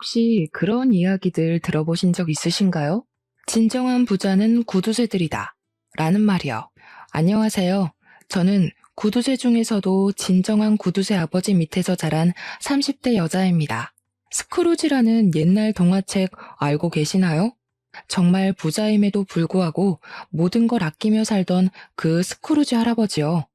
혹시 그런 이야기들 들어보신 적 있으신가요? 진정한 부자는 구두쇠들이다. 라는 말이요. 안녕하세요. 저는 구두쇠 중에서도 진정한 구두쇠 아버지 밑에서 자란 30대 여자입니다. 스크루지라는 옛날 동화책 알고 계시나요? 정말 부자임에도 불구하고 모든 걸 아끼며 살던 그 스크루지 할아버지요.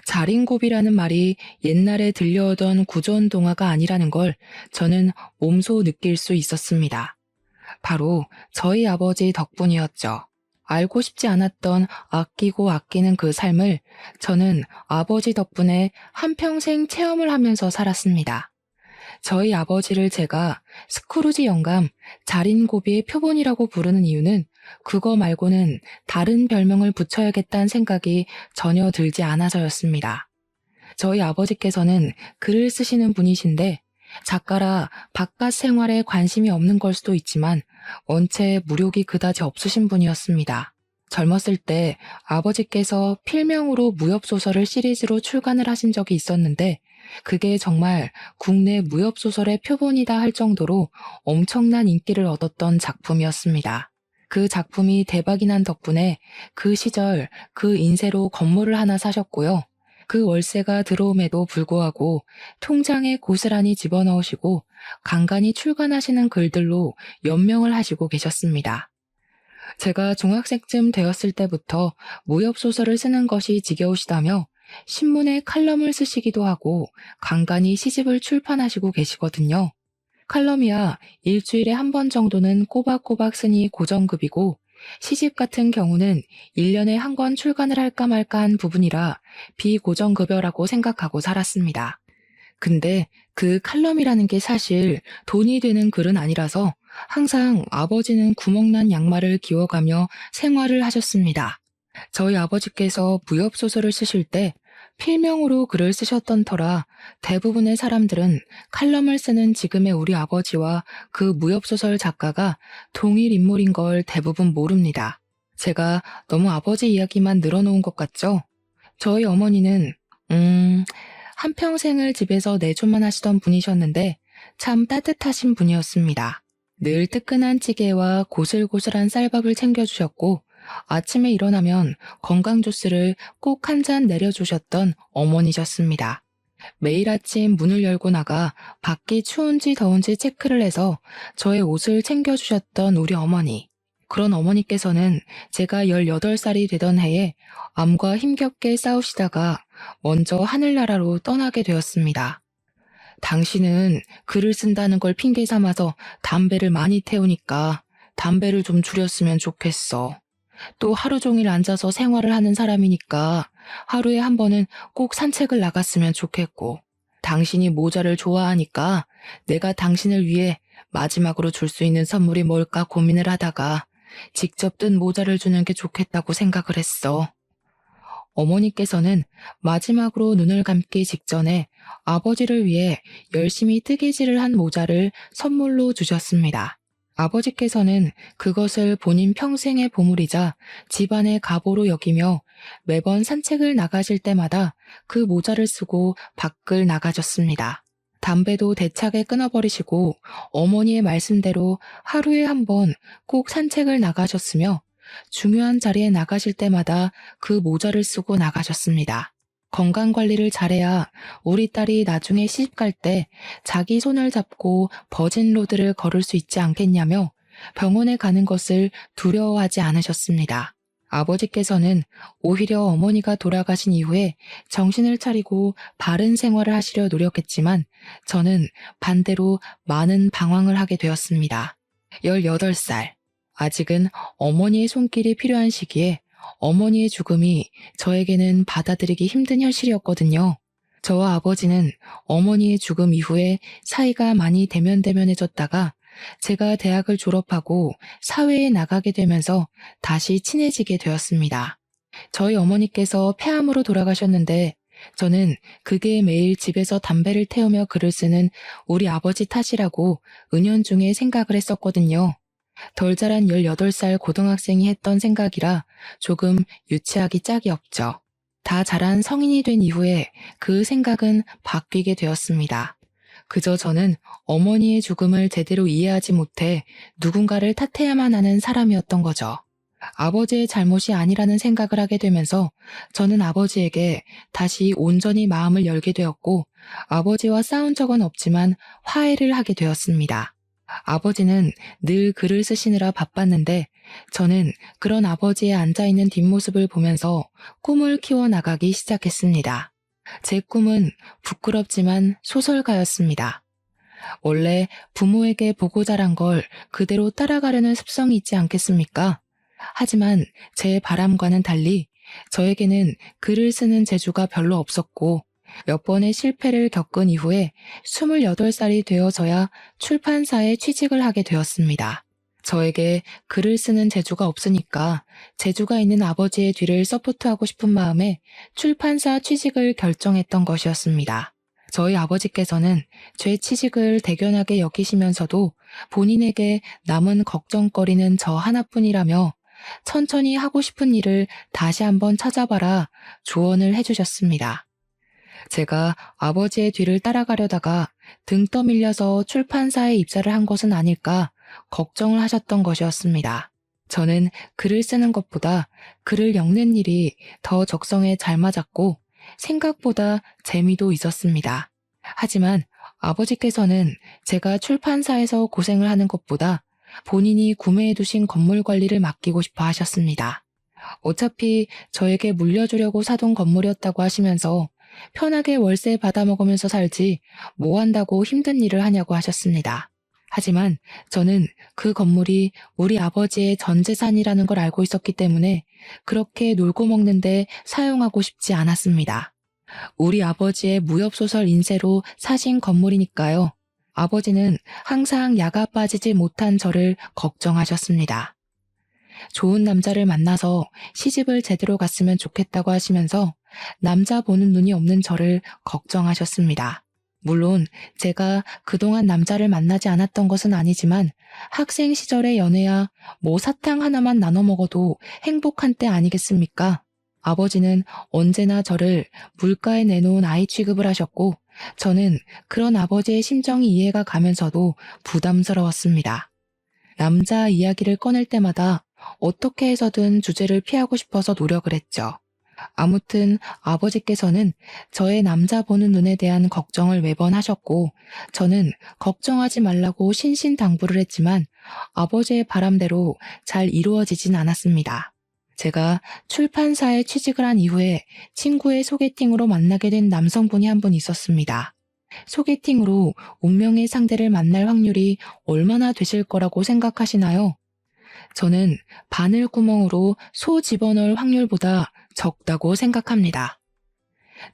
자린고비라는 말이 옛날에 들려오던 구전 동화가 아니라는 걸 저는 몸소 느낄 수 있었습니다. 바로 저희 아버지 덕분이었죠. 알고 싶지 않았던 아끼고 아끼는 그 삶을 저는 아버지 덕분에 한평생 체험을 하면서 살았습니다. 저희 아버지를 제가 스크루지 영감, 자린고비의 표본이라고 부르는 이유는 그거 말고는 다른 별명을 붙여야겠다는 생각이 전혀 들지 않아서였습니다. 저희 아버지께서는 글을 쓰시는 분이신데 작가라 바깥 생활에 관심이 없는 걸 수도 있지만 원체 무력이 그다지 없으신 분이었습니다. 젊었을 때 아버지께서 필명으로 무협소설을 시리즈로 출간을 하신 적이 있었는데 그게 정말 국내 무협소설의 표본이다 할 정도로 엄청난 인기를 얻었던 작품이었습니다. 그 작품이 대박이 난 덕분에 그 시절 그 인세로 건물을 하나 사셨고요. 그 월세가 들어옴에도 불구하고 통장에 고스란히 집어넣으시고 간간히 출간하시는 글들로 연명을 하시고 계셨습니다. 제가 중학생쯤 되었을 때부터 무협소설을 쓰는 것이 지겨우시다며 신문에 칼럼을 쓰시기도 하고 간간히 시집을 출판하시고 계시거든요. 칼럼이야 일주일에 한 번 정도는 꼬박꼬박 쓰니 고정급이고 시집 같은 경우는 1년에 한 권 출간을 할까 말까 한 부분이라 비고정급여라고 생각하고 살았습니다. 근데 그 칼럼이라는 게 사실 돈이 되는 글은 아니라서 항상 아버지는 구멍난 양말을 기워가며 생활을 하셨습니다. 저희 아버지께서 무협소설을 쓰실 때 필명으로 글을 쓰셨던 터라 대부분의 사람들은 칼럼을 쓰는 지금의 우리 아버지와 그 무협소설 작가가 동일 인물인 걸 대부분 모릅니다. 제가 너무 아버지 이야기만 늘어놓은 것 같죠? 저희 어머니는 한평생을 집에서 내조만 하시던 분이셨는데 참 따뜻하신 분이었습니다. 늘 뜨끈한 찌개와 고슬고슬한 쌀밥을 챙겨주셨고 아침에 일어나면 건강 주스를 꼭 한 잔 내려주셨던 어머니셨습니다. 매일 아침 문을 열고 나가 밖이 추운지 더운지 체크를 해서 저의 옷을 챙겨주셨던 우리 어머니. 그런 어머니께서는 제가 18살이 되던 해에 암과 힘겹게 싸우시다가 먼저 하늘나라로 떠나게 되었습니다. 당신은 글을 쓴다는 걸 핑계 삼아서 담배를 많이 태우니까 담배를 좀 줄였으면 좋겠어. 또 하루 종일 앉아서 생활을 하는 사람이니까 하루에 한 번은 꼭 산책을 나갔으면 좋겠고, 당신이 모자를 좋아하니까 내가 당신을 위해 마지막으로 줄 수 있는 선물이 뭘까 고민을 하다가 직접 뜬 모자를 주는 게 좋겠다고 생각을 했어. 어머니께서는 마지막으로 눈을 감기 직전에 아버지를 위해 열심히 뜨개질을 한 모자를 선물로 주셨습니다. 아버지께서는 그것을 본인 평생의 보물이자 집안의 가보로 여기며 매번 산책을 나가실 때마다 그 모자를 쓰고 밖을 나가셨습니다. 담배도 대차게 끊어버리시고 어머니의 말씀대로 하루에 한 번 꼭 산책을 나가셨으며 중요한 자리에 나가실 때마다 그 모자를 쓰고 나가셨습니다. 건강관리를 잘해야 우리 딸이 나중에 시집갈 때 자기 손을 잡고 버진로드를 걸을 수 있지 않겠냐며 병원에 가는 것을 두려워하지 않으셨습니다. 아버지께서는 오히려 어머니가 돌아가신 이후에 정신을 차리고 바른 생활을 하시려 노력했지만 저는 반대로 많은 방황을 하게 되었습니다. 18살. 아직은 어머니의 손길이 필요한 시기에 어머니의 죽음이 저에게는 받아들이기 힘든 현실이었거든요. 저와 아버지는 어머니의 죽음 이후에 사이가 많이 대면대면해졌다가 제가 대학을 졸업하고 사회에 나가게 되면서 다시 친해지게 되었습니다. 저희 어머니께서 폐암으로 돌아가셨는데 저는 그게 매일 집에서 담배를 태우며 글을 쓰는 우리 아버지 탓이라고 은연중에 생각을 했었거든요. 덜 자란 18살 고등학생이 했던 생각이라 조금 유치하기 짝이 없죠. 다 자란 성인이 된 이후에 그 생각은 바뀌게 되었습니다. 그저 저는 어머니의 죽음을 제대로 이해하지 못해 누군가를 탓해야만 하는 사람이었던 거죠. 아버지의 잘못이 아니라는 생각을 하게 되면서 저는 아버지에게 다시 온전히 마음을 열게 되었고, 아버지와 싸운 적은 없지만 화해를 하게 되었습니다. 아버지는 늘 글을 쓰시느라 바빴는데 저는 그런 아버지의 앉아있는 뒷모습을 보면서 꿈을 키워나가기 시작했습니다. 제 꿈은 부끄럽지만 소설가였습니다. 원래 부모에게 보고 자란 걸 그대로 따라가려는 습성이 있지 않겠습니까? 하지만 제 바람과는 달리 저에게는 글을 쓰는 재주가 별로 없었고, 몇 번의 실패를 겪은 이후에 28살이 되어서야 출판사에 취직을 하게 되었습니다. 저에게 글을 쓰는 재주가 없으니까 재주가 있는 아버지의 뒤를 서포트하고 싶은 마음에 출판사 취직을 결정했던 것이었습니다. 저희 아버지께서는 제 취직을 대견하게 여기시면서도 본인에게 남은 걱정거리는 저 하나뿐이라며 천천히 하고 싶은 일을 다시 한번 찾아봐라 조언을 해주셨습니다. 제가 아버지의 뒤를 따라가려다가 등 떠밀려서 출판사에 입사를 한 것은 아닐까 걱정을 하셨던 것이었습니다. 저는 글을 쓰는 것보다 글을 읽는 일이 더 적성에 잘 맞았고 생각보다 재미도 있었습니다. 하지만 아버지께서는 제가 출판사에서 고생을 하는 것보다 본인이 구매해 두신 건물 관리를 맡기고 싶어 하셨습니다. 어차피 저에게 물려주려고 사둔 건물이었다고 하시면서 편하게 월세 받아먹으면서 살지 뭐 한다고 힘든 일을 하냐고 하셨습니다. 하지만 저는 그 건물이 우리 아버지의 전 재산이라는 걸 알고 있었기 때문에 그렇게 놀고 먹는데 사용하고 싶지 않았습니다. 우리 아버지의 무협소설 인쇄로 사신 건물이니까요. 아버지는 항상 야가 빠지지 못한 저를 걱정하셨습니다. 좋은 남자를 만나서 시집을 제대로 갔으면 좋겠다고 하시면서 남자 보는 눈이 없는 저를 걱정하셨습니다. 물론 제가 그동안 남자를 만나지 않았던 것은 아니지만 학생 시절의 연애야 뭐 사탕 하나만 나눠 먹어도 행복한 때 아니겠습니까? 아버지는 언제나 저를 물가에 내놓은 아이 취급을 하셨고 저는 그런 아버지의 심정이 이해가 가면서도 부담스러웠습니다. 남자 이야기를 꺼낼 때마다 어떻게 해서든 주제를 피하고 싶어서 노력을 했죠. 아무튼 아버지께서는 저의 남자 보는 눈에 대한 걱정을 매번 하셨고 저는 걱정하지 말라고 신신당부를 했지만 아버지의 바람대로 잘 이루어지진 않았습니다. 제가 출판사에 취직을 한 이후에 친구의 소개팅으로 만나게 된 남성분이 한 분 있었습니다. 소개팅으로 운명의 상대를 만날 확률이 얼마나 되실 거라고 생각하시나요? 저는 바늘구멍으로 소 집어넣을 확률보다 적다고 생각합니다.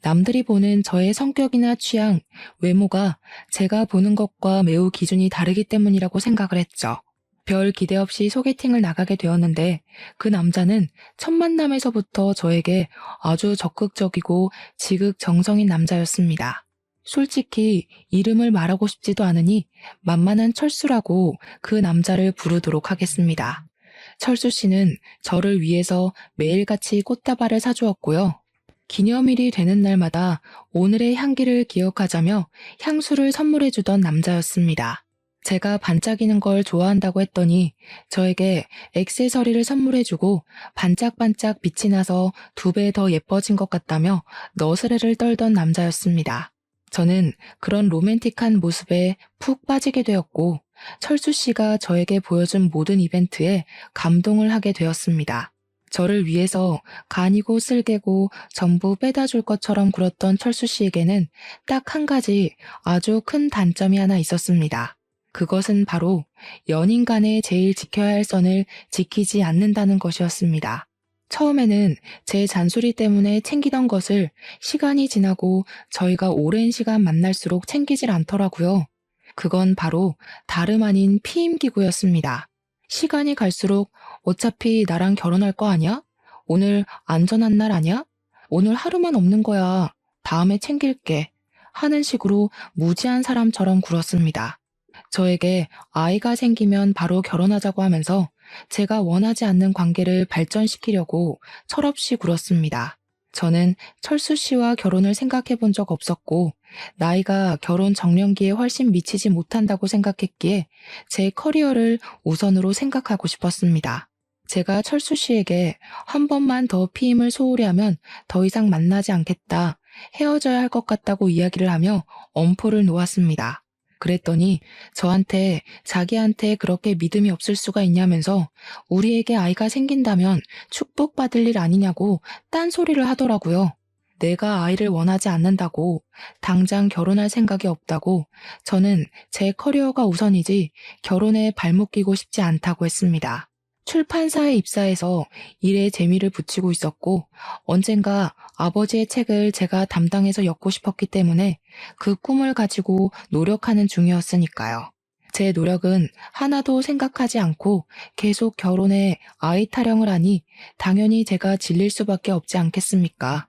남들이 보는 저의 성격이나 취향, 외모가 제가 보는 것과 매우 기준이 다르기 때문이라고 생각을 했죠. 별 기대 없이 소개팅을 나가게 되었는데 그 남자는 첫 만남에서부터 저에게 아주 적극적이고 지극정성인 남자였습니다. 솔직히 이름을 말하고 싶지도 않으니 만만한 철수라고 그 남자를 부르도록 하겠습니다. 철수 씨는 저를 위해서 매일같이 꽃다발을 사주었고요. 기념일이 되는 날마다 오늘의 향기를 기억하자며 향수를 선물해주던 남자였습니다. 제가 반짝이는 걸 좋아한다고 했더니 저에게 액세서리를 선물해주고 반짝반짝 빛이 나서 2배 더 예뻐진 것 같다며 너스레를 떨던 남자였습니다. 저는 그런 로맨틱한 모습에 푹 빠지게 되었고 철수 씨가 저에게 보여준 모든 이벤트에 감동을 하게 되었습니다. 저를 위해서 간이고 쓸개고 전부 빼다 줄 것처럼 굴었던 철수 씨에게는 딱 한 가지 아주 큰 단점이 하나 있었습니다. 그것은 바로 연인 간에 제일 지켜야 할 선을 지키지 않는다는 것이었습니다. 처음에는 제 잔소리 때문에 챙기던 것을 시간이 지나고 저희가 오랜 시간 만날수록 챙기질 않더라고요. 그건 바로 다름 아닌 피임기구였습니다. 시간이 갈수록 어차피 나랑 결혼할 거 아니야? 오늘 안전한 날 아니야? 오늘 하루만 없는 거야. 다음에 챙길게. 하는 식으로 무지한 사람처럼 굴었습니다. 저에게 아이가 생기면 바로 결혼하자고 하면서 제가 원하지 않는 관계를 발전시키려고 철없이 굴었습니다. 저는 철수 씨와 결혼을 생각해 본 적 없었고 나이가 결혼 정년기에 훨씬 미치지 못한다고 생각했기에 제 커리어를 우선으로 생각하고 싶었습니다. 제가 철수 씨에게 한 번만 더 피임을 소홀히 하면 더 이상 만나지 않겠다, 헤어져야 할 것 같다고 이야기를 하며 엄포를 놓았습니다. 그랬더니 저한테 자기한테 그렇게 믿음이 없을 수가 있냐면서 우리에게 아이가 생긴다면 축복받을 일 아니냐고 딴소리를 하더라고요. 내가 아이를 원하지 않는다고, 당장 결혼할 생각이 없다고, 저는 제 커리어가 우선이지 결혼에 발목 끼고 싶지 않다고 했습니다. 출판사에 입사해서 일에 재미를 붙이고 있었고 언젠가 아버지의 책을 제가 담당해서 엮고 싶었기 때문에 그 꿈을 가지고 노력하는 중이었으니까요. 제 노력은 하나도 생각하지 않고 계속 결혼해 아이 타령을 하니 당연히 제가 질릴 수밖에 없지 않겠습니까?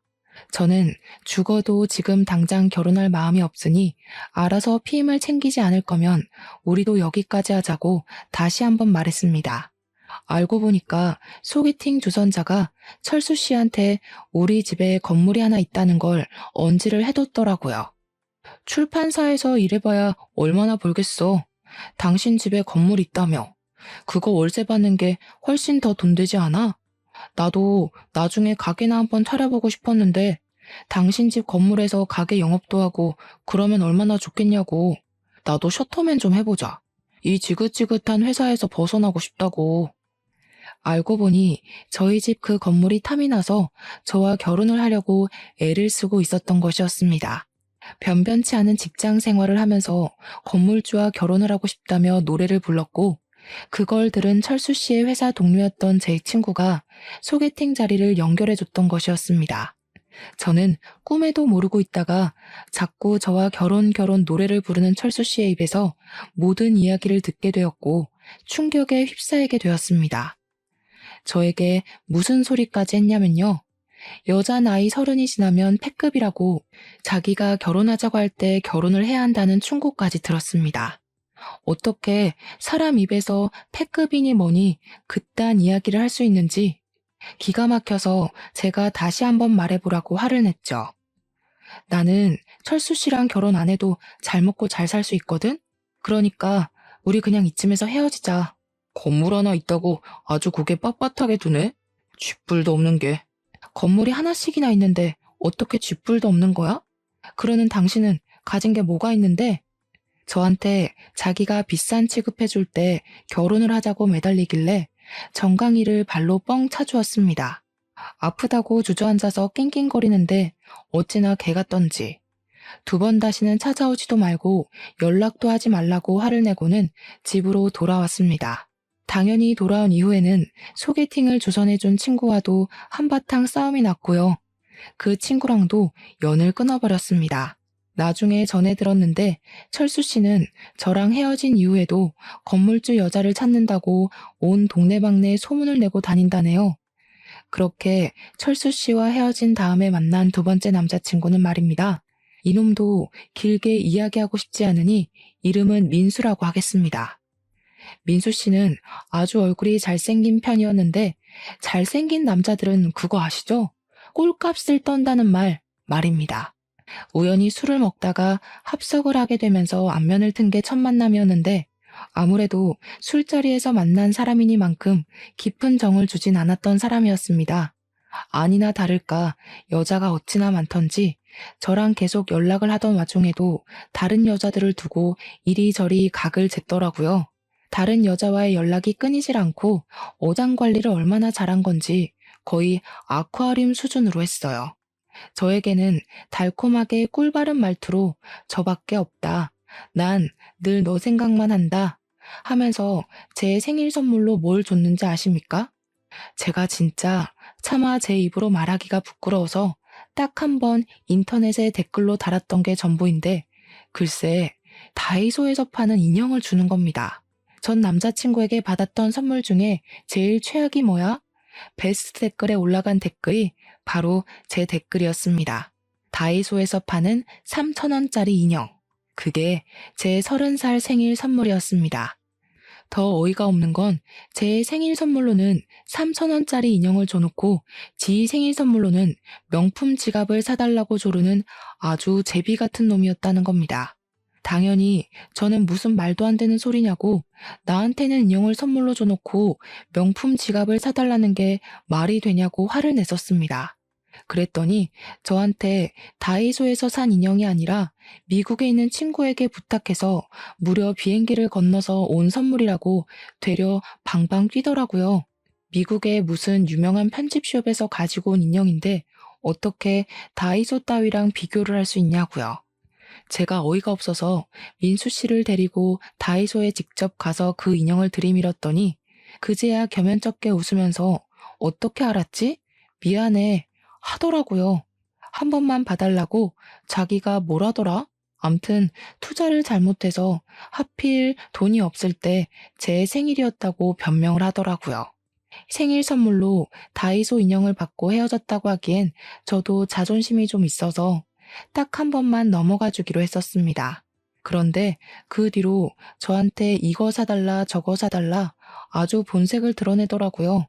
저는 죽어도 지금 당장 결혼할 마음이 없으니 알아서 피임을 챙기지 않을 거면 우리도 여기까지 하자고 다시 한번 말했습니다. 알고 보니까 소개팅 주선자가 철수 씨한테 우리 집에 건물이 하나 있다는 걸 언지를 해뒀더라고요. 출판사에서 일해봐야 얼마나 벌겠어. 당신 집에 건물 있다며. 그거 월세 받는 게 훨씬 더 돈 되지 않아? 나도 나중에 가게나 한번 차려보고 싶었는데 당신 집 건물에서 가게 영업도 하고 그러면 얼마나 좋겠냐고. 나도 셔터맨 좀 해보자. 이 지긋지긋한 회사에서 벗어나고 싶다고. 알고 보니 저희 집 그 건물이 탐이 나서 저와 결혼을 하려고 애를 쓰고 있었던 것이었습니다. 변변치 않은 직장 생활을 하면서 건물주와 결혼을 하고 싶다며 노래를 불렀고 그걸 들은 철수 씨의 회사 동료였던 제 친구가 소개팅 자리를 연결해줬던 것이었습니다. 저는 꿈에도 모르고 있다가 자꾸 저와 결혼 노래를 부르는 철수 씨의 입에서 모든 이야기를 듣게 되었고 충격에 휩싸이게 되었습니다. 저에게 무슨 소리까지 했냐면요. 여자 나이 30이 지나면 패급이라고 자기가 결혼하자고 할 때 결혼을 해야 한다는 충고까지 들었습니다. 어떻게 사람 입에서 패급이니 뭐니 그딴 이야기를 할 수 있는지 기가 막혀서 제가 다시 한번 말해보라고 화를 냈죠. 나는 철수 씨랑 결혼 안 해도 잘 먹고 잘 살 수 있거든? 그러니까 우리 그냥 이쯤에서 헤어지자. 건물 하나 있다고 아주 고개 빳빳하게 두네? 쥐뿔도 없는 게. 건물이 하나씩이나 있는데 어떻게 쥐뿔도 없는 거야? 그러는 당신은 가진 게 뭐가 있는데? 저한테 자기가 비싼 취급해줄 때 결혼을 하자고 매달리길래 정강이를 발로 뻥 차주었습니다. 아프다고 주저앉아서 낑낑거리는데 어찌나 개 같던지. 2번 다시는 찾아오지도 말고 연락도 하지 말라고 화를 내고는 집으로 돌아왔습니다. 당연히 돌아온 이후에는 소개팅을 주선해준 친구와도 한바탕 싸움이 났고요. 그 친구랑도 연을 끊어버렸습니다. 나중에 전해 들었는데 철수 씨는 저랑 헤어진 이후에도 건물주 여자를 찾는다고 온 동네방네 소문을 내고 다닌다네요. 그렇게 철수 씨와 헤어진 다음에 만난 2번째 남자친구는 말입니다. 이놈도 길게 이야기하고 싶지 않으니 이름은 민수라고 하겠습니다. 민수 씨는 아주 얼굴이 잘생긴 편이었는데 잘생긴 남자들은 그거 아시죠? 꼴값을 떤다는 말입니다. 우연히 술을 먹다가 합석을 하게 되면서 안면을 튼 게 첫 만남이었는데 아무래도 술자리에서 만난 사람이니만큼 깊은 정을 주진 않았던 사람이었습니다. 아니나 다를까 여자가 어찌나 많던지 저랑 계속 연락을 하던 와중에도 다른 여자들을 두고 이리저리 각을 쟀더라고요. 다른 여자와의 연락이 끊이질 않고 어장 관리를 얼마나 잘한 건지 거의 아쿠아리움 수준으로 했어요. 저에게는 달콤하게 꿀바른 말투로 저밖에 없다. 난 늘 너 생각만 한다. 하면서 제 생일 선물로 뭘 줬는지 아십니까? 제가 진짜 차마 제 입으로 말하기가 부끄러워서 딱 한 번 인터넷에 댓글로 달았던 게 전부인데 글쎄 다이소에서 파는 인형을 주는 겁니다. 전 남자친구에게 받았던 선물 중에 제일 최악이 뭐야? 베스트 댓글에 올라간 댓글이 바로 제 댓글이었습니다. 다이소에서 파는 3,000원짜리 인형. 그게 제 30살 생일 선물이었습니다. 더 어이가 없는 건 제 생일 선물로는 3,000원짜리 인형을 줘놓고 지 생일 선물로는 명품 지갑을 사달라고 조르는 아주 제비 같은 놈이었다는 겁니다. 당연히 저는 무슨 말도 안 되는 소리냐고, 나한테는 인형을 선물로 줘놓고 명품 지갑을 사달라는 게 말이 되냐고 화를 냈었습니다. 그랬더니 저한테 다이소에서 산 인형이 아니라 미국에 있는 친구에게 부탁해서 무려 비행기를 건너서 온 선물이라고 되려 방방 뛰더라고요. 미국의 무슨 유명한 편집숍에서 가지고 온 인형인데 어떻게 다이소 따위랑 비교를 할 수 있냐고요. 제가 어이가 없어서 민수 씨를 데리고 다이소에 직접 가서 그 인형을 들이밀었더니 그제야 겸연쩍게 웃으면서 어떻게 알았지? 미안해 하더라고요. 한 번만 봐달라고 자기가 뭐라더라? 암튼 투자를 잘못해서 하필 돈이 없을 때 제 생일이었다고 변명을 하더라고요. 생일 선물로 다이소 인형을 받고 헤어졌다고 하기엔 저도 자존심이 좀 있어서 딱 한 번만 넘어가 주기로 했었습니다. 그런데 그 뒤로 저한테 이거 사달라 저거 사달라 아주 본색을 드러내더라고요.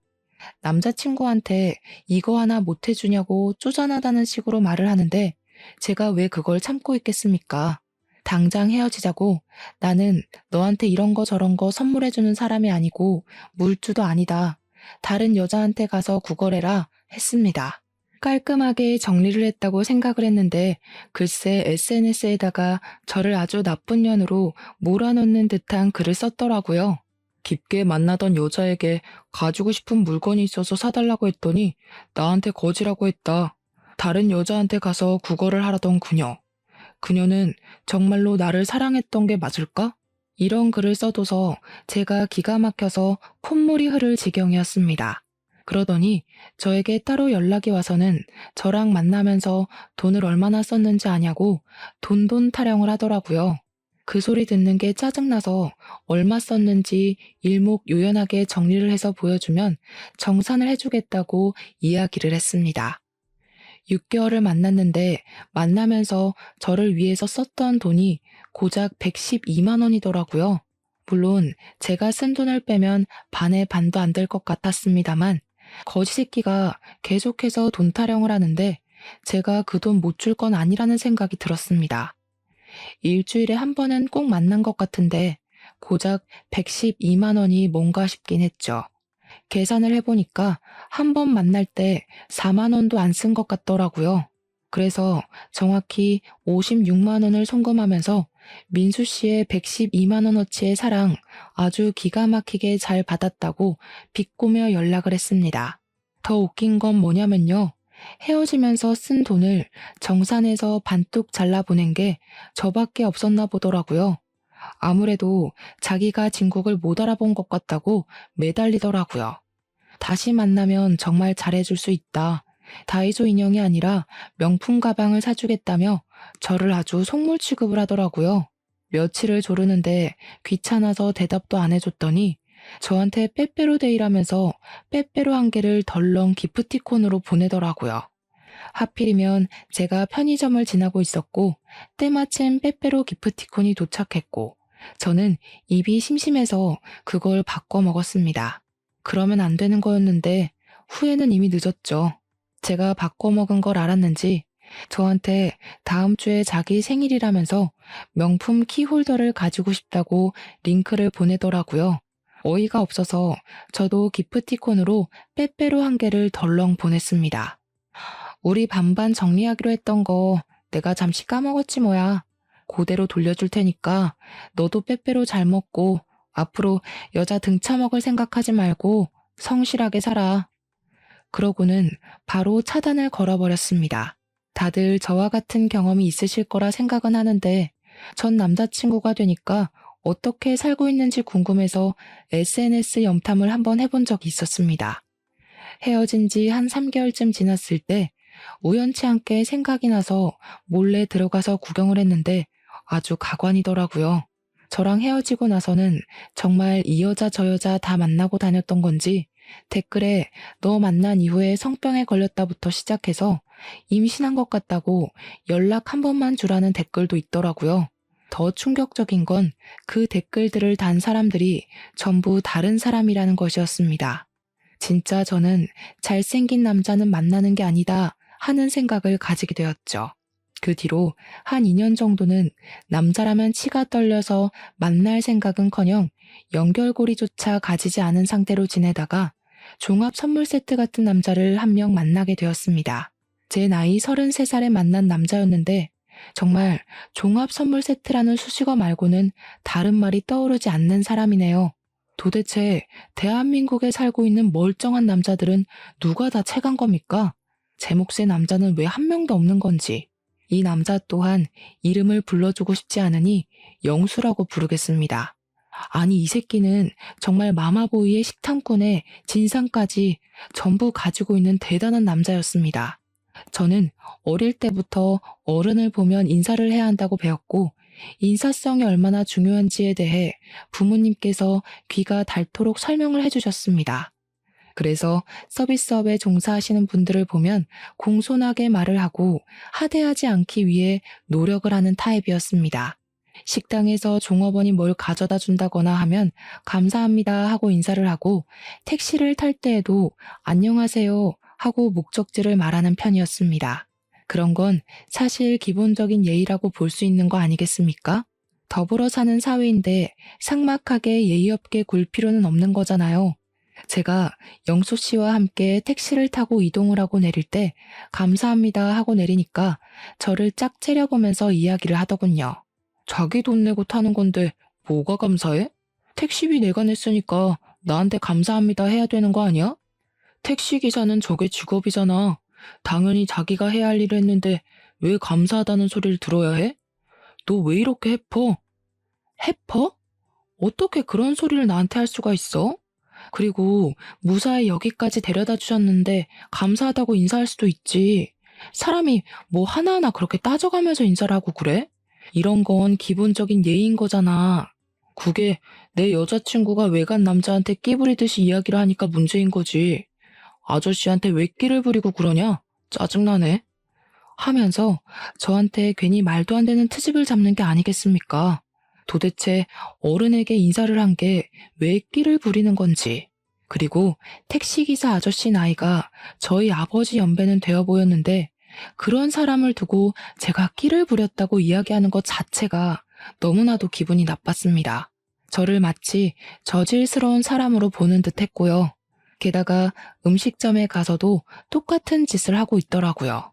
남자친구한테 이거 하나 못 해주냐고 쪼잔하다는 식으로 말을 하는데 제가 왜 그걸 참고 있겠습니까? 당장 헤어지자고, 나는 너한테 이런 거 저런 거 선물해주는 사람이 아니고 물주도 아니다. 다른 여자한테 가서 구걸해라 했습니다. 깔끔하게 정리를 했다고 생각을 했는데 글쎄 SNS에다가 저를 아주 나쁜 년으로 몰아넣는 듯한 글을 썼더라고요. 깊게 만나던 여자에게 가지고 싶은 물건이 있어서 사달라고 했더니 나한테 거지라고 했다. 다른 여자한테 가서 구걸을 하라던 그녀. 그녀는 정말로 나를 사랑했던 게 맞을까? 이런 글을 써둬서 제가 기가 막혀서 콧물이 흐를 지경이었습니다. 그러더니 저에게 따로 연락이 와서는 저랑 만나면서 돈을 얼마나 썼는지 아냐고 돈돈 타령을 하더라고요. 그 소리 듣는 게 짜증나서 얼마 썼는지 일목요연하게 정리를 해서 보여주면 정산을 해주겠다고 이야기를 했습니다. 6개월을 만났는데 만나면서 저를 위해서 썼던 돈이 고작 112만 원이더라고요. 물론 제가 쓴 돈을 빼면 반의 반도 안 될 것 같았습니다만 거지 새끼가 계속해서 돈 타령을 하는데 제가 그 돈 못 줄 건 아니라는 생각이 들었습니다. 일주일에 한 번은 꼭 만난 것 같은데 고작 112만 원이 뭔가 싶긴 했죠. 계산을 해보니까 한 번 만날 때 4만 원도 안 쓴 것 같더라고요. 그래서 정확히 56만 원을 송금하면서 민수 씨의 112만 원어치의 사랑 아주 기가 막히게 잘 받았다고 비꼬며 연락을 했습니다. 더 웃긴 건 뭐냐면요. 헤어지면서 쓴 돈을 정산해서 반뚝 잘라보낸 게 저밖에 없었나 보더라고요. 아무래도 자기가 진국을 못 알아본 것 같다고 매달리더라고요. 다시 만나면 정말 잘해줄 수 있다. 다이소 인형이 아니라 명품 가방을 사주겠다며 저를 아주 속물 취급을 하더라고요. 며칠을 조르는데 귀찮아서 대답도 안 해줬더니 저한테 빼빼로데이라면서 빼빼로 한 개를 덜렁 기프티콘으로 보내더라고요. 하필이면 제가 편의점을 지나고 있었고 때마침 빼빼로 기프티콘이 도착했고 저는 입이 심심해서 그걸 바꿔 먹었습니다. 그러면 안 되는 거였는데 후에는 이미 늦었죠. 제가 바꿔 먹은 걸 알았는지 저한테 다음 주에 자기 생일이라면서 명품 키홀더를 가지고 싶다고 링크를 보내더라고요. 어이가 없어서 저도 기프티콘으로 빼빼로 한 개를 덜렁 보냈습니다. 우리 반반 정리하기로 했던 거 내가 잠시 까먹었지 뭐야. 그대로 돌려줄 테니까 너도 빼빼로 잘 먹고 앞으로 여자 등쳐먹을 생각하지 말고 성실하게 살아. 그러고는 바로 차단을 걸어버렸습니다. 다들 저와 같은 경험이 있으실 거라 생각은 하는데 전 남자친구가 되니까 어떻게 살고 있는지 궁금해서 SNS 염탐을 한번 해본 적이 있었습니다. 헤어진 지 한 3개월쯤 지났을 때 우연치 않게 생각이 나서 몰래 들어가서 구경을 했는데 아주 가관이더라고요. 저랑 헤어지고 나서는 정말 이 여자 저 여자 다 만나고 다녔던 건지 댓글에 너 만난 이후에 성병에 걸렸다부터 시작해서 임신한 것 같다고 연락 한 번만 주라는 댓글도 있더라고요. 더 충격적인 건 그 댓글들을 단 사람들이 전부 다른 사람이라는 것이었습니다. 진짜 저는 잘생긴 남자는 만나는 게 아니다 하는 생각을 가지게 되었죠. 그 뒤로 한 2년 정도는 남자라면 치가 떨려서 만날 생각은커녕 연결고리조차 가지지 않은 상태로 지내다가 종합 선물 세트 같은 남자를 한 명 만나게 되었습니다. 제 나이 33살에 만난 남자였는데 정말 종합 선물 세트라는 수식어 말고는 다른 말이 떠오르지 않는 사람이네요. 도대체 대한민국에 살고 있는 멀쩡한 남자들은 누가 다 채간 겁니까? 제 몫의 남자는 왜 한 명도 없는 건지. 이 남자 또한 이름을 불러주고 싶지 않으니 영수라고 부르겠습니다. 아니 이 새끼는 정말 마마보이의 식탐꾼의 진상까지 전부 가지고 있는 대단한 남자였습니다. 저는 어릴 때부터 어른을 보면 인사를 해야 한다고 배웠고 인사성이 얼마나 중요한지에 대해 부모님께서 귀가 닳도록 설명을 해주셨습니다. 그래서 서비스업에 종사하시는 분들을 보면 공손하게 말을 하고 하대하지 않기 위해 노력을 하는 타입이었습니다. 식당에서 종업원이 뭘 가져다 준다거나 하면 감사합니다 하고 인사를 하고 택시를 탈 때에도 안녕하세요 하고 목적지를 말하는 편이었습니다. 그런 건 사실 기본적인 예의라고 볼 수 있는 거 아니겠습니까? 더불어 사는 사회인데 삭막하게 예의 없게 굴 필요는 없는 거잖아요. 제가 영수 씨와 함께 택시를 타고 이동을 하고 내릴 때 감사합니다 하고 내리니까 저를 짝 째려보면서 이야기를 하더군요. 자기 돈 내고 타는 건데 뭐가 감사해? 택시비 내가 냈으니까 나한테 감사합니다 해야 되는 거 아니야? 택시기사는 저게 직업이잖아. 당연히 자기가 해야 할 일을 했는데 왜 감사하다는 소리를 들어야 해? 너 왜 이렇게 해퍼? 해퍼? 어떻게 그런 소리를 나한테 할 수가 있어? 그리고 무사히 여기까지 데려다 주셨는데 감사하다고 인사할 수도 있지. 사람이 뭐 하나하나 그렇게 따져가면서 인사를 하고 그래? 이런 건 기본적인 예의인 거잖아. 그게 내 여자친구가 외간 남자한테 끼 부리듯이 이야기를 하니까 문제인 거지. 아저씨한테 왜 끼를 부리고 그러냐? 짜증나네. 하면서 저한테 괜히 말도 안 되는 트집을 잡는 게 아니겠습니까? 도대체 어른에게 인사를 한 게 왜 끼를 부리는 건지. 그리고 택시기사 아저씨 나이가 저희 아버지 연배는 되어 보였는데 그런 사람을 두고 제가 끼를 부렸다고 이야기하는 것 자체가 너무나도 기분이 나빴습니다. 저를 마치 저질스러운 사람으로 보는 듯 했고요. 게다가 음식점에 가서도 똑같은 짓을 하고 있더라고요.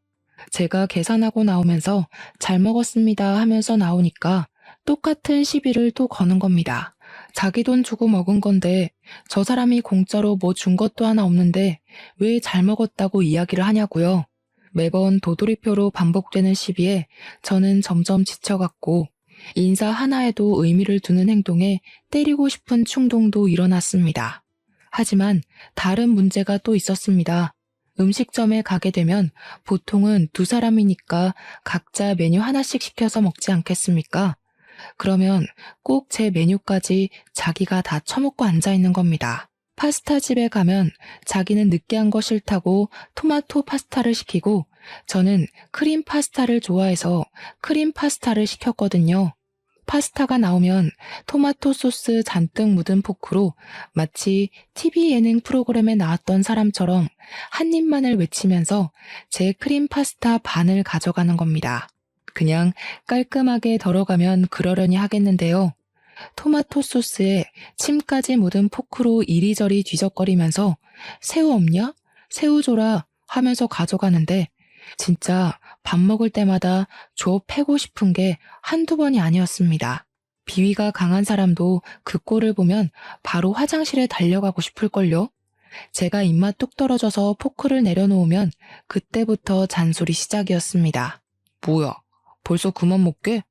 제가 계산하고 나오면서 잘 먹었습니다 하면서 나오니까 똑같은 시비를 또 거는 겁니다. 자기 돈 주고 먹은 건데 저 사람이 공짜로 뭐 준 것도 하나 없는데 왜 잘 먹었다고 이야기를 하냐고요. 매번 도돌이표로 반복되는 시비에 저는 점점 지쳐갔고 인사 하나에도 의미를 두는 행동에 때리고 싶은 충동도 일어났습니다. 하지만 다른 문제가 또 있었습니다. 음식점에 가게 되면 보통은 두 사람이니까 각자 메뉴 하나씩 시켜서 먹지 않겠습니까? 그러면 꼭 제 메뉴까지 자기가 다 처먹고 앉아있는 겁니다. 파스타 집에 가면 자기는 느끼한 거 싫다고 토마토 파스타를 시키고 저는 크림 파스타를 좋아해서 크림 파스타를 시켰거든요. 파스타가 나오면 토마토 소스 잔뜩 묻은 포크로 마치 TV 예능 프로그램에 나왔던 사람처럼 한 입만을 외치면서 제 크림 파스타 반을 가져가는 겁니다. 그냥 깔끔하게 덜어가면 그러려니 하겠는데요. 토마토 소스에 침까지 묻은 포크로 이리저리 뒤적거리면서 새우 없냐? 새우 줘라 하면서 가져가는데 진짜 밥 먹을 때마다 줘 패고 싶은 게 한두 번이 아니었습니다. 비위가 강한 사람도 그 꼴을 보면 바로 화장실에 달려가고 싶을걸요? 제가 입맛 뚝 떨어져서 포크를 내려놓으면 그때부터 잔소리 시작이었습니다. 뭐야, 벌써 그만 먹게?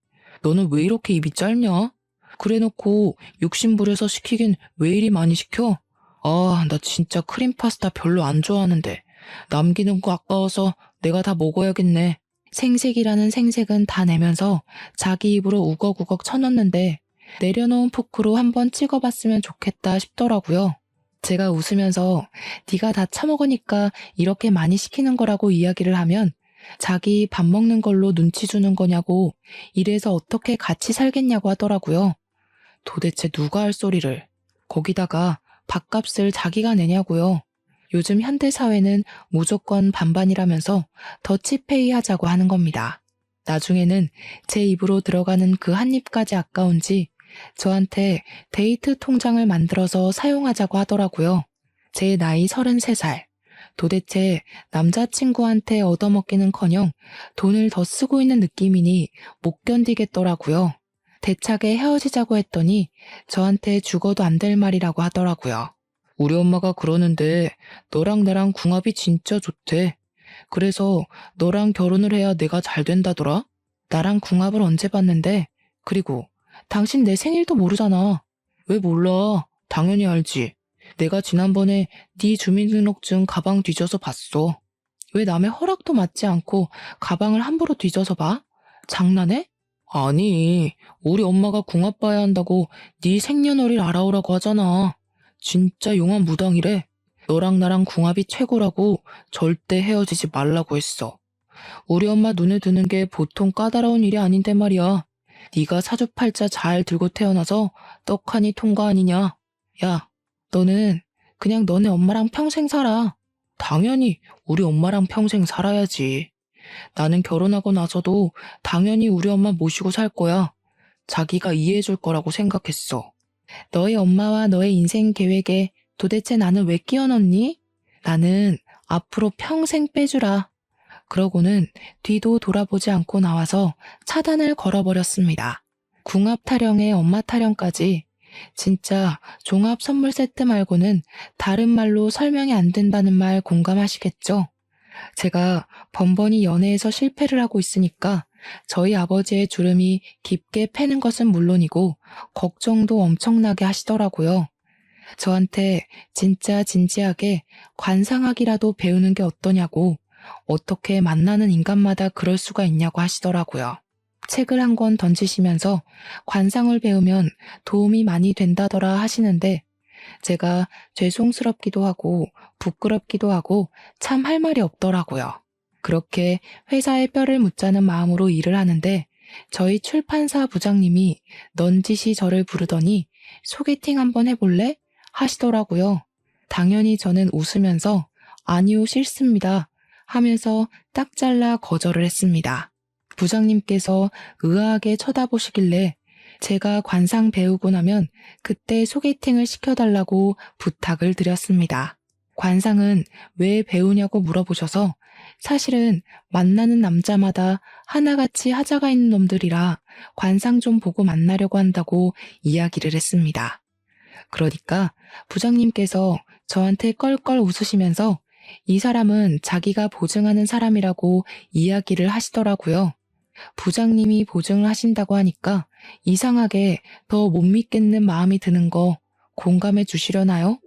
너는 왜 이렇게 입이 짧냐? 그래놓고 욕심 부려서 시키긴 왜 이리 많이 시켜? 아, 나 진짜 크림 파스타 별로 안 좋아하는데 남기는 거 아까워서 내가 다 먹어야겠네. 생색이라는 생색은 다 내면서 자기 입으로 우걱우걱 쳐넣는데 내려놓은 포크로 한번 찍어봤으면 좋겠다 싶더라고요. 제가 웃으면서 네가 다 처먹으니까 이렇게 많이 시키는 거라고 이야기를 하면 자기 밥 먹는 걸로 눈치 주는 거냐고, 이래서 어떻게 같이 살겠냐고 하더라고요. 도대체 누가 할 소리를. 거기다가 밥값을 자기가 내냐고요. 요즘 현대사회는 무조건 반반이라면서 더치페이 하자고 하는 겁니다. 나중에는 제 입으로 들어가는 그 한 입까지 아까운지 저한테 데이트 통장을 만들어서 사용하자고 하더라고요. 제 나이 33살. 도대체 남자친구한테 얻어먹기는커녕 돈을 더 쓰고 있는 느낌이니 못 견디겠더라고요. 대차게 헤어지자고 했더니 저한테 죽어도 안 될 말이라고 하더라고요. 우리 엄마가 그러는데 너랑 나랑 궁합이 진짜 좋대. 그래서 너랑 결혼을 해야 내가 잘 된다더라. 나랑 궁합을 언제 봤는데? 그리고 당신 내 생일도 모르잖아. 왜 몰라? 당연히 알지. 내가 지난번에 네 주민등록증 가방 뒤져서 봤어. 왜 남의 허락도 받지 않고 가방을 함부로 뒤져서 봐? 장난해? 아니, 우리 엄마가 궁합 봐야 한다고 네 생년월일 알아오라고 하잖아. 진짜 용한 무당이래. 너랑 나랑 궁합이 최고라고 절대 헤어지지 말라고 했어. 우리 엄마 눈에 드는 게 보통 까다로운 일이 아닌데 말이야. 네가 사주팔자 잘 들고 태어나서 떡하니 통과 아니냐. 야, 너는 그냥 너네 엄마랑 평생 살아. 당연히 우리 엄마랑 평생 살아야지. 나는 결혼하고 나서도 당연히 우리 엄마 모시고 살 거야. 자기가 이해해줄 거라고 생각했어. 너의 엄마와 너의 인생 계획에 도대체 나는 왜 끼어넣니? 나는 앞으로 평생 빼주라. 그러고는 뒤도 돌아보지 않고 나와서 차단을 걸어버렸습니다. 궁합 타령에 엄마 타령까지. 진짜 종합 선물 세트 말고는 다른 말로 설명이 안 된다는 말 공감하시겠죠? 제가 번번이 연애에서 실패를 하고 있으니까 저희 아버지의 주름이 깊게 패는 것은 물론이고 걱정도 엄청나게 하시더라고요. 저한테 진짜 진지하게 관상학이라도 배우는 게 어떠냐고, 어떻게 만나는 인간마다 그럴 수가 있냐고 하시더라고요. 책을 한 권 던지시면서 관상을 배우면 도움이 많이 된다더라 하시는데 제가 죄송스럽기도 하고 부끄럽기도 하고 참 할 말이 없더라고요. 그렇게 회사에 뼈를 묻자는 마음으로 일을 하는데 저희 출판사 부장님이 넌지시 저를 부르더니 소개팅 한번 해볼래? 하시더라고요. 당연히 저는 웃으면서 아니요 싫습니다 하면서 딱 잘라 거절을 했습니다. 부장님께서 의아하게 쳐다보시길래 제가 관상 배우고 나면 그때 소개팅을 시켜달라고 부탁을 드렸습니다. 관상은 왜 배우냐고 물어보셔서 사실은 만나는 남자마다 하나같이 하자가 있는 놈들이라 관상 좀 보고 만나려고 한다고 이야기를 했습니다. 그러니까 부장님께서 저한테 껄껄 웃으시면서 이 사람은 자기가 보증하는 사람이라고 이야기를 하시더라고요. 부장님이 보증을 하신다고 하니까 이상하게 더 못 믿겠는 마음이 드는 거 공감해 주시려나요?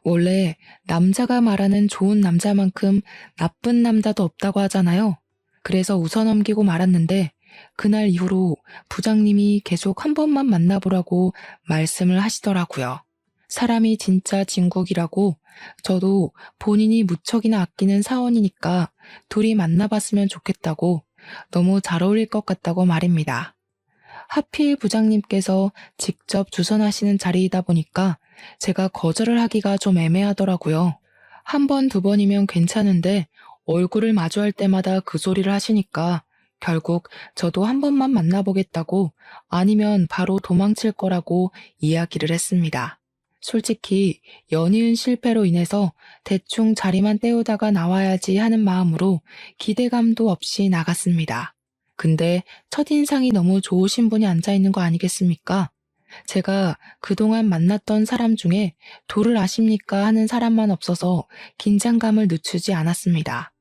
원래 남자가 말하는 좋은 남자만큼 나쁜 남자도 없다고 하잖아요. 그래서 웃어넘기고 말았는데 그날 이후로 부장님이 계속 한 번만 만나보라고 말씀을 하시더라고요. 사람이 진짜 진국이라고, 저도 본인이 무척이나 아끼는 사원이니까 둘이 만나봤으면 좋겠다고, 너무 잘 어울릴 것 같다고 말입니다. 하필 부장님께서 직접 주선하시는 자리이다 보니까 제가 거절을 하기가 좀 애매하더라고요. 한 번, 두 번이면 괜찮은데 얼굴을 마주할 때마다 그 소리를 하시니까 결국 저도 한 번만 만나보겠다고, 아니면 바로 도망칠 거라고 이야기를 했습니다. 솔직히 연이은 실패로 인해서 대충 자리만 때우다가 나와야지 하는 마음으로 기대감도 없이 나갔습니다. 근데 첫인상이 너무 좋으신 분이 앉아있는 거 아니겠습니까? 제가 그동안 만났던 사람 중에 도를 아십니까 하는 사람만 없어서 긴장감을 늦추지 않았습니다.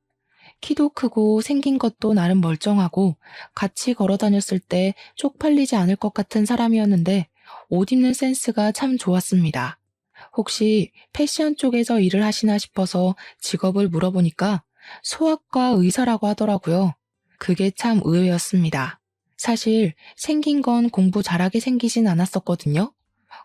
키도 크고 생긴 것도 나름 멀쩡하고 같이 걸어 다녔을 때 쪽팔리지 않을 것 같은 사람이었는데 옷 입는 센스가 참 좋았습니다. 혹시 패션 쪽에서 일을 하시나 싶어서 직업을 물어보니까 소아과 의사라고 하더라고요. 그게 참 의외였습니다. 사실 생긴 건 공부 잘하게 생기진 않았었거든요.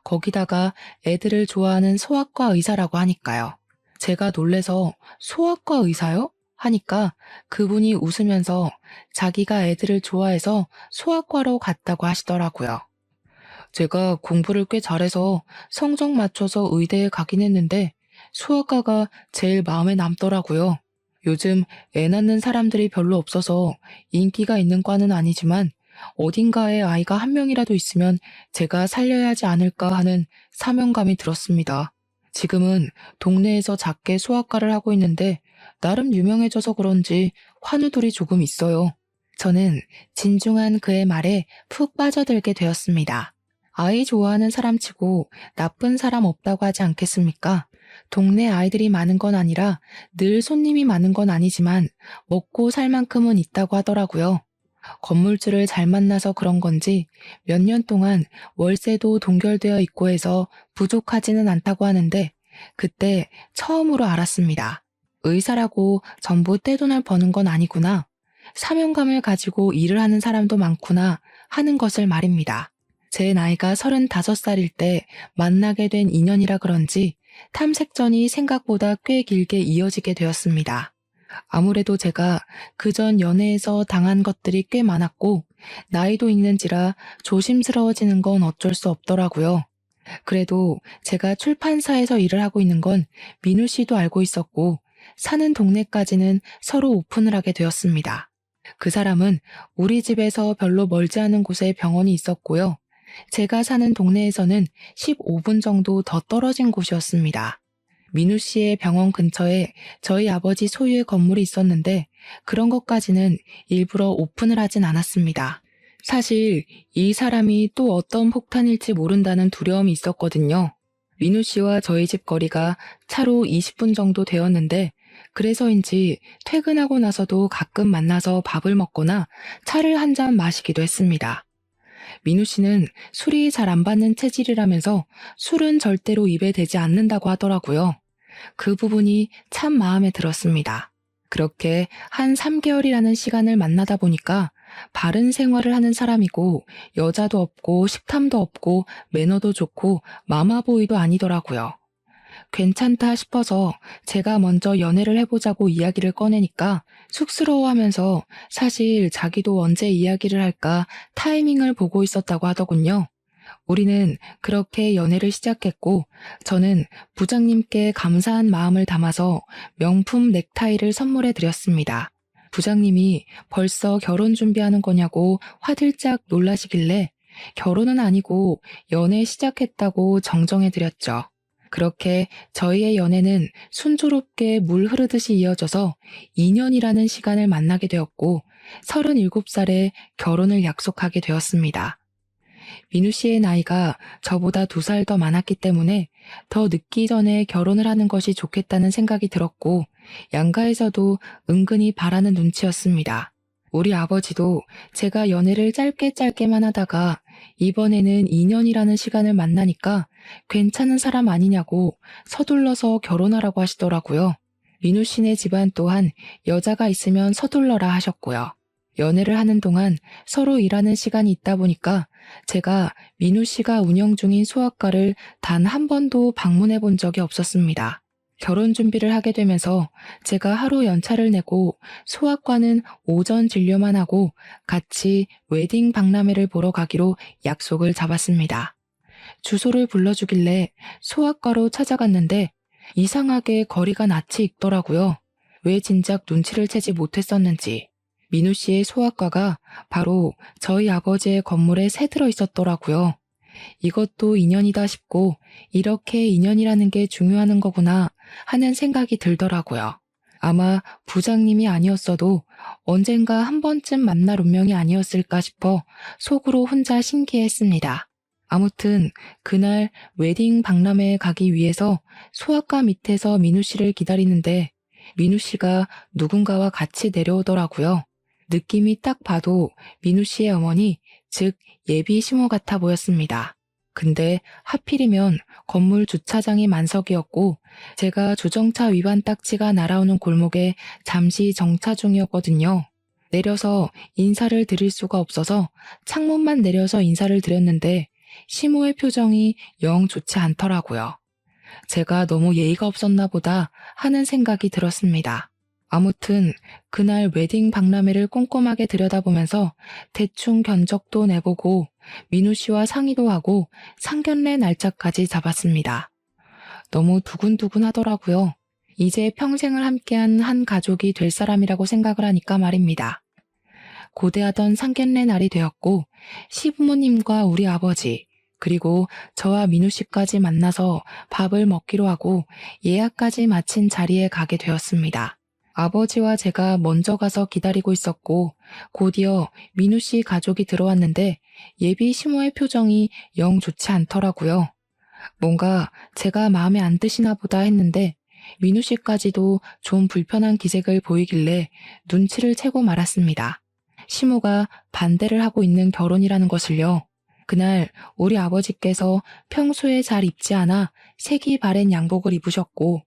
거기다가 애들을 좋아하는 소아과 의사라고 하니까요. 제가 놀래서 소아과 의사요? 하니까 그분이 웃으면서 자기가 애들을 좋아해서 수학과로 갔다고 하시더라고요. 제가 공부를 꽤 잘해서 성적 맞춰서 의대에 가긴 했는데 수학과가 제일 마음에 남더라고요. 요즘 애 낳는 사람들이 별로 없어서 인기가 있는 과는 아니지만 어딘가에 아이가 한 명이라도 있으면 제가 살려야 하지 않을까 하는 사명감이 들었습니다. 지금은 동네에서 작게 수학과를 하고 있는데 나름 유명해져서 그런지 환우들이 조금 있어요. 저는 진중한 그의 말에 푹 빠져들게 되었습니다. 아이 좋아하는 사람치고 나쁜 사람 없다고 하지 않겠습니까? 동네 아이들이 많은 건 아니라 늘 손님이 많은 건 아니지만 먹고 살 만큼은 있다고 하더라고요. 건물주를 잘 만나서 그런 건지 몇 년 동안 월세도 동결되어 있고 해서 부족하지는 않다고 하는데 그때 처음으로 알았습니다. 의사라고 전부 떼돈을 버는 건 아니구나. 사명감을 가지고 일을 하는 사람도 많구나 하는 것을 말입니다. 제 나이가 35살일 때 만나게 된 인연이라 그런지 탐색전이 생각보다 꽤 길게 이어지게 되었습니다. 아무래도 제가 그전 연애에서 당한 것들이 꽤 많았고 나이도 있는지라 조심스러워지는 건 어쩔 수 없더라고요. 그래도 제가 출판사에서 일을 하고 있는 건 민우 씨도 알고 있었고 사는 동네까지는 서로 오픈을 하게 되었습니다. 그 사람은 우리 집에서 별로 멀지 않은 곳에 병원이 있었고요. 제가 사는 동네에서는 15분 정도 더 떨어진 곳이었습니다. 민우 씨의 병원 근처에 저희 아버지 소유의 건물이 있었는데 그런 것까지는 일부러 오픈을 하진 않았습니다. 사실 이 사람이 또 어떤 폭탄일지 모른다는 두려움이 있었거든요. 민우 씨와 저희 집 거리가 차로 20분 정도 되었는데 그래서인지 퇴근하고 나서도 가끔 만나서 밥을 먹거나 차를 한 잔 마시기도 했습니다. 민우 씨는 술이 잘 안 받는 체질이라면서 술은 절대로 입에 대지 않는다고 하더라고요. 그 부분이 참 마음에 들었습니다. 그렇게 한 3개월이라는 시간을 만나다 보니까 바른 생활을 하는 사람이고 여자도 없고 식탐도 없고 매너도 좋고 마마보이도 아니더라고요. 괜찮다 싶어서 제가 먼저 연애를 해보자고 이야기를 꺼내니까 쑥스러워하면서 사실 자기도 언제 이야기를 할까 타이밍을 보고 있었다고 하더군요. 우리는 그렇게 연애를 시작했고 저는 부장님께 감사한 마음을 담아서 명품 넥타이를 선물해 드렸습니다. 부장님이 벌써 결혼 준비하는 거냐고 화들짝 놀라시길래 결혼은 아니고 연애 시작했다고 정정해 드렸죠. 그렇게 저희의 연애는 순조롭게 물 흐르듯이 이어져서 2년이라는 시간을 만나게 되었고 37살에 결혼을 약속하게 되었습니다. 민우 씨의 나이가 저보다 2살 더 많았기 때문에 더 늦기 전에 결혼을 하는 것이 좋겠다는 생각이 들었고 양가에서도 은근히 바라는 눈치였습니다. 우리 아버지도 제가 연애를 짧게만 하다가 이번에는 2년이라는 시간을 만나니까 괜찮은 사람 아니냐고 서둘러서 결혼하라고 하시더라고요. 민우 씨네 집안 또한 여자가 있으면 서둘러라 하셨고요. 연애를 하는 동안 서로 일하는 시간이 있다 보니까 제가 민우 씨가 운영 중인 소아과를 단 한 번도 방문해 본 적이 없었습니다. 결혼 준비를 하게 되면서 제가 하루 연차를 내고 소아과는 오전 진료만 하고 같이 웨딩 박람회를 보러 가기로 약속을 잡았습니다. 주소를 불러주길래 소아과로 찾아갔는데 이상하게 거리가 낯이 익더라고요. 왜 진작 눈치를 채지 못했었는지. 민우 씨의 소아과가 바로 저희 아버지의 건물에 새들어 있었더라고요. 이것도 인연이다 싶고 이렇게 인연이라는 게 중요한 거구나 하는 생각이 들더라고요. 아마 부장님이 아니었어도 언젠가 한 번쯤 만날 운명이 아니었을까 싶어 속으로 혼자 신기했습니다. 아무튼 그날 웨딩 박람회에 가기 위해서 소아과 밑에서 민우 씨를 기다리는데 민우 씨가 누군가와 같이 내려오더라고요. 느낌이 딱 봐도 민우 씨의 어머니, 즉 예비 시모 같아 보였습니다. 근데 하필이면 건물 주차장이 만석이었고 제가 주정차 위반 딱지가 날아오는 골목에 잠시 정차 중이었거든요. 내려서 인사를 드릴 수가 없어서 창문만 내려서 인사를 드렸는데 시모의 표정이 영 좋지 않더라고요. 제가 너무 예의가 없었나 보다 하는 생각이 들었습니다. 아무튼 그날 웨딩 박람회를 꼼꼼하게 들여다보면서 대충 견적도 내보고 민우 씨와 상의도 하고 상견례 날짜까지 잡았습니다. 너무 두근두근 하더라고요. 이제 평생을 함께한 한 가족이 될 사람이라고 생각을 하니까 말입니다. 고대하던 상견례 날이 되었고 시부모님과 우리 아버지 그리고 저와 민우 씨까지 만나서 밥을 먹기로 하고 예약까지 마친 자리에 가게 되었습니다. 아버지와 제가 먼저 가서 기다리고 있었고 곧이어 민우 씨 가족이 들어왔는데 예비 시모의 표정이 영 좋지 않더라고요. 뭔가 제가 마음에 안 드시나 보다 했는데 민우 씨까지도 좀 불편한 기색을 보이길래 눈치를 채고 말았습니다. 시모가 반대를 하고 있는 결혼이라는 것을요. 그날 우리 아버지께서 평소에 잘 입지 않아 색이 바랜 양복을 입으셨고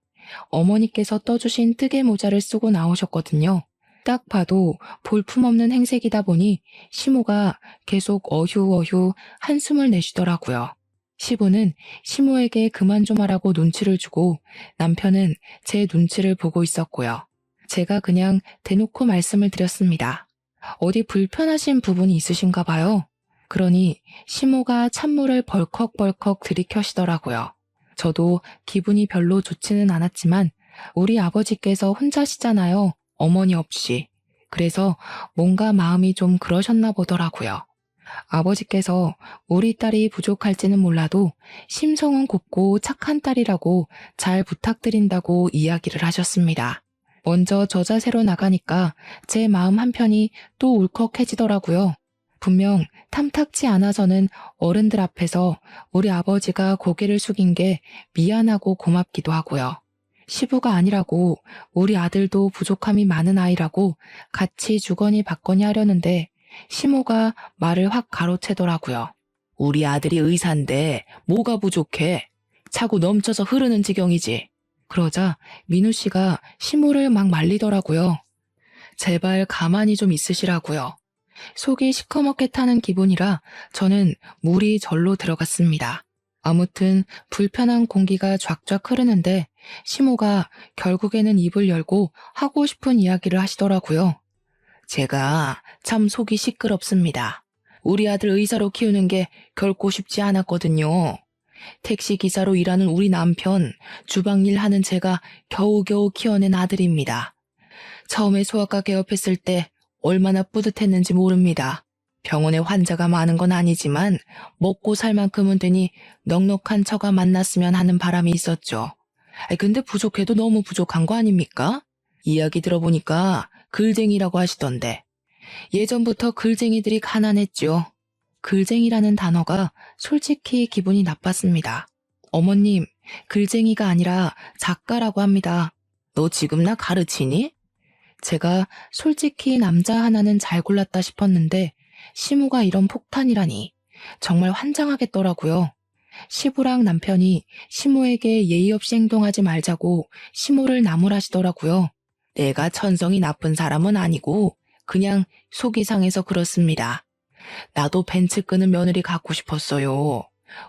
어머니께서 떠주신 뜨개 모자를 쓰고 나오셨거든요. 딱 봐도 볼품없는 행색이다 보니 시모가 계속 어휴어휴 한숨을 내쉬더라고요. 시부는 시모에게 그만 좀 하라고 눈치를 주고 남편은 제 눈치를 보고 있었고요. 제가 그냥 대놓고 말씀을 드렸습니다. 어디 불편하신 부분이 있으신가 봐요. 그러니 시모가 찬물을 벌컥벌컥 들이켜시더라고요. 저도 기분이 별로 좋지는 않았지만 우리 아버지께서 혼자시잖아요. 어머니 없이. 그래서 뭔가 마음이 좀 그러셨나 보더라고요. 아버지께서 우리 딸이 부족할지는 몰라도 심성은 곱고 착한 딸이라고 잘 부탁드린다고 이야기를 하셨습니다. 먼저 저 자세로 나가니까 제 마음 한편이 또 울컥해지더라고요. 분명 탐탁치 않아서는 어른들 앞에서 우리 아버지가 고개를 숙인 게 미안하고 고맙기도 하고요. 시부가 아니라고 우리 아들도 부족함이 많은 아이라고 같이 주거니 받거니 하려는데 시모가 말을 확 가로채더라고요. 우리 아들이 의사인데 뭐가 부족해? 차고 넘쳐서 흐르는 지경이지. 그러자 민우 씨가 시모를 막 말리더라고요. 제발 가만히 좀 있으시라고요. 속이 시커멓게 타는 기분이라 저는 물이 절로 들어갔습니다. 아무튼 불편한 공기가 쫙쫙 흐르는데 시모가 결국에는 입을 열고 하고 싶은 이야기를 하시더라고요. 제가 참 속이 시끄럽습니다. 우리 아들 의사로 키우는 게 결코 쉽지 않았거든요. 택시기사로 일하는 우리 남편, 주방일 하는 제가 겨우겨우 키워낸 아들입니다. 처음에 소아과 개업했을 때 얼마나 뿌듯했는지 모릅니다. 병원에 환자가 많은 건 아니지만 먹고 살 만큼은 되니 넉넉한 처가 만났으면 하는 바람이 있었죠. 근데 부족해도 너무 부족한 거 아닙니까? 이야기 들어보니까 글쟁이라고 하시던데 예전부터 글쟁이들이 가난했죠. 글쟁이라는 단어가 솔직히 기분이 나빴습니다. 어머님, 글쟁이가 아니라 작가라고 합니다. 너 지금 나 가르치니? 제가 솔직히 남자 하나는 잘 골랐다 싶었는데 시모가 이런 폭탄이라니 정말 환장하겠더라고요. 시부랑 남편이 시모에게 예의 없이 행동하지 말자고 시모를 나무라시더라고요. 내가 천성이 나쁜 사람은 아니고 그냥 속이 상해서 그렇습니다. 나도 벤츠 끄는 며느리 갖고 싶었어요.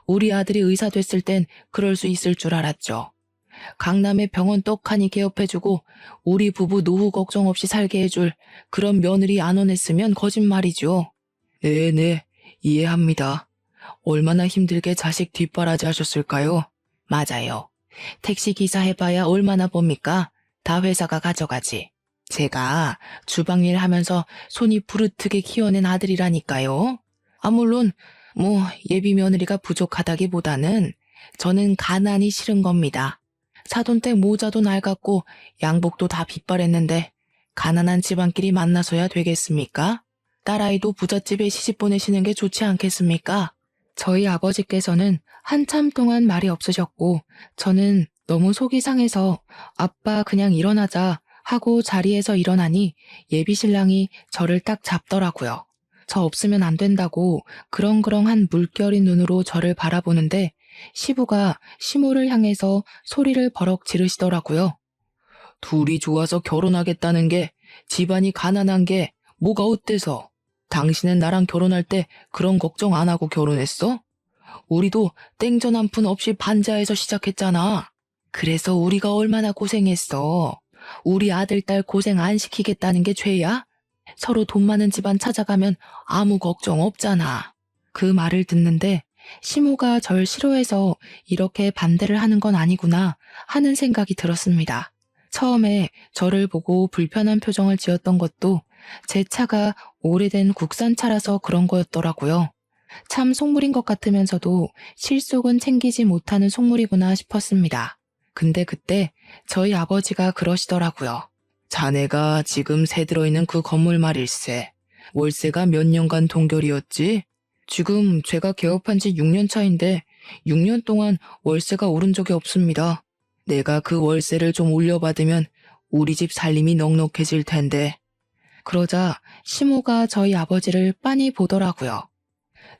우리 아들이 의사 됐을 땐 그럴 수 있을 줄 알았죠. 강남에 병원 떡하니 개업해주고 우리 부부 노후 걱정 없이 살게 해줄 그런 며느리 안 원했으면 거짓말이죠. 네네, 이해합니다. 얼마나 힘들게 자식 뒷바라지 하셨을까요? 맞아요. 택시기사 해봐야 얼마나 봅니까? 다 회사가 가져가지. 제가 주방일 하면서 손이 부르트게 키워낸 아들이라니까요. 물론 예비 며느리가 부족하다기보다는 저는 가난이 싫은 겁니다. 사돈댁 모자도 낡았고 양복도 다 빗발했는데 가난한 집안끼리 만나서야 되겠습니까? 딸아이도 부잣집에 시집 보내시는 게 좋지 않겠습니까? 저희 아버지께서는 한참 동안 말이 없으셨고 저는 너무 속이 상해서 아빠 그냥 일어나자 하고 자리에서 일어나니 예비신랑이 저를 딱 잡더라고요. 저 없으면 안 된다고 그렁그렁한 물결인 눈으로 저를 바라보는데 시부가 시모를 향해서 소리를 버럭 지르시더라고요. 둘이 좋아서 결혼하겠다는 게 집안이 가난한 게 뭐가 어때서? 당신은 나랑 결혼할 때 그런 걱정 안 하고 결혼했어? 우리도 땡전 한 푼 없이 반자해서 시작했잖아. 그래서 우리가 얼마나 고생했어. 우리 아들, 딸 고생 안 시키겠다는 게 죄야? 서로 돈 많은 집안 찾아가면 아무 걱정 없잖아. 그 말을 듣는데 시모가 절 싫어해서 이렇게 반대를 하는 건 아니구나 하는 생각이 들었습니다. 처음에 저를 보고 불편한 표정을 지었던 것도 제 차가 오래된 국산차라서 그런 거였더라고요. 참 속물인 것 같으면서도 실속은 챙기지 못하는 속물이구나 싶었습니다. 근데 그때 저희 아버지가 그러시더라고요. 자네가 지금 새 들어있는 그 건물 말일세. 월세가 몇 년간 동결이었지? 지금 제가 개업한 지 6년 차인데 6년 동안 월세가 오른 적이 없습니다. 내가 그 월세를 좀 올려받으면 우리 집 살림이 넉넉해질 텐데. 그러자 시모가 저희 아버지를 빤히 보더라고요.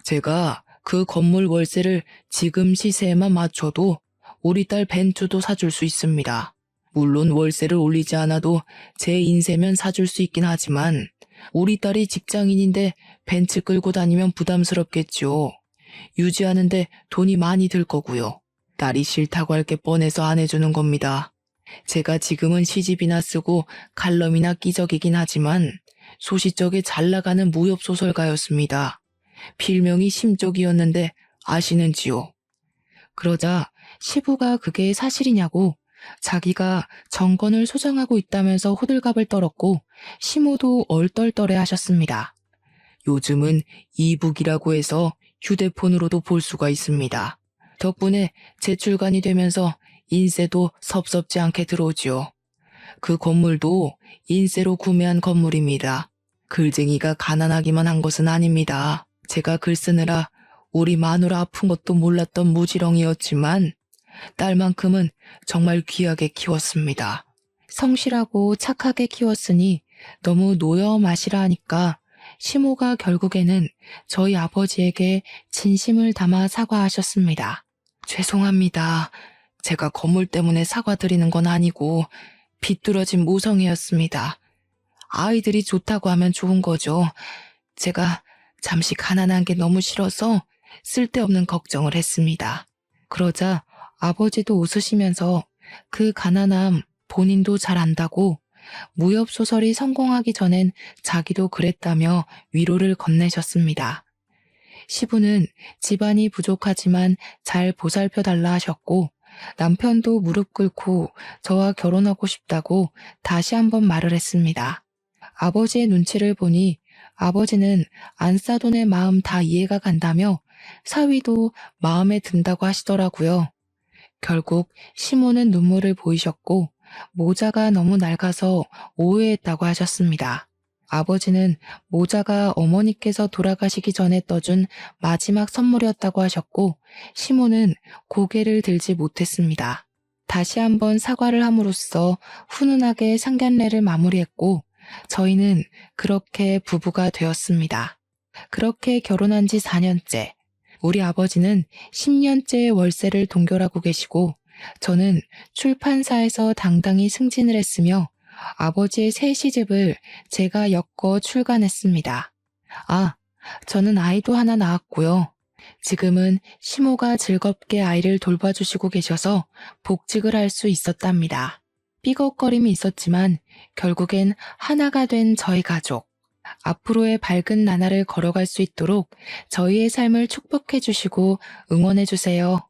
제가 그 건물 월세를 지금 시세에만 맞춰도 우리 딸 벤츠도 사줄 수 있습니다. 물론 월세를 올리지 않아도 제 인세면 사줄 수 있긴 하지만 우리 딸이 직장인인데 벤츠 끌고 다니면 부담스럽겠죠. 유지하는데 돈이 많이 들 거고요. 딸이 싫다고 할 게 뻔해서 안 해주는 겁니다. 제가 지금은 시집이나 쓰고 칼럼이나 끼적이긴 하지만 소시적에 잘 나가는 무협소설가였습니다. 필명이 심쪽이었는데 아시는지요? 그러자 시부가 그게 사실이냐고 자기가 정권을 소장하고 있다면서 호들갑을 떨었고 시모도 얼떨떨해 하셨습니다. 요즘은 이북이라고 해서 휴대폰으로도 볼 수가 있습니다. 덕분에 재출간이 되면서 인세도 섭섭지 않게 들어오지요. 그 건물도 인세로 구매한 건물입니다. 글쟁이가 가난하기만 한 것은 아닙니다. 제가 글 쓰느라 우리 마누라 아픈 것도 몰랐던 무지렁이였지만 딸만큼은 정말 귀하게 키웠습니다. 성실하고 착하게 키웠으니 너무 노여 마시라 하니까 시모가 결국에는 저희 아버지에게 진심을 담아 사과하셨습니다. 죄송합니다. 제가 건물 때문에 사과드리는 건 아니고 비뚤어진 모성애였습니다. 아이들이 좋다고 하면 좋은 거죠. 제가 잠시 가난한 게 너무 싫어서 쓸데없는 걱정을 했습니다. 그러자 아버지도 웃으시면서 그 가난함 본인도 잘 안다고 무협소설이 성공하기 전엔 자기도 그랬다며 위로를 건네셨습니다. 시부는 집안이 부족하지만 잘 보살펴달라 하셨고 남편도 무릎 꿇고 저와 결혼하고 싶다고 다시 한번 말을 했습니다. 아버지의 눈치를 보니 아버지는 안싸돈의 마음 다 이해가 간다며 사위도 마음에 든다고 하시더라고요. 결국 시모는 눈물을 보이셨고 모자가 너무 낡아서 오해했다고 하셨습니다. 아버지는 모자가 어머니께서 돌아가시기 전에 떠준 마지막 선물이었다고 하셨고 시모는 고개를 들지 못했습니다. 다시 한번 사과를 함으로써 훈훈하게 상견례를 마무리했고 저희는 그렇게 부부가 되었습니다. 그렇게 결혼한 지 4년째. 우리 아버지는 10년째 월세를 동결하고 계시고 저는 출판사에서 당당히 승진을 했으며 아버지의 새 시집을 제가 엮어 출간했습니다. 저는 아이도 하나 낳았고요. 지금은 시모가 즐겁게 아이를 돌봐주시고 계셔서 복직을 할 수 있었답니다. 삐걱거림이 있었지만 결국엔 하나가 된 저희 가족. 앞으로의 밝은 나날을 걸어갈 수 있도록 저희의 삶을 축복해 주시고 응원해 주세요.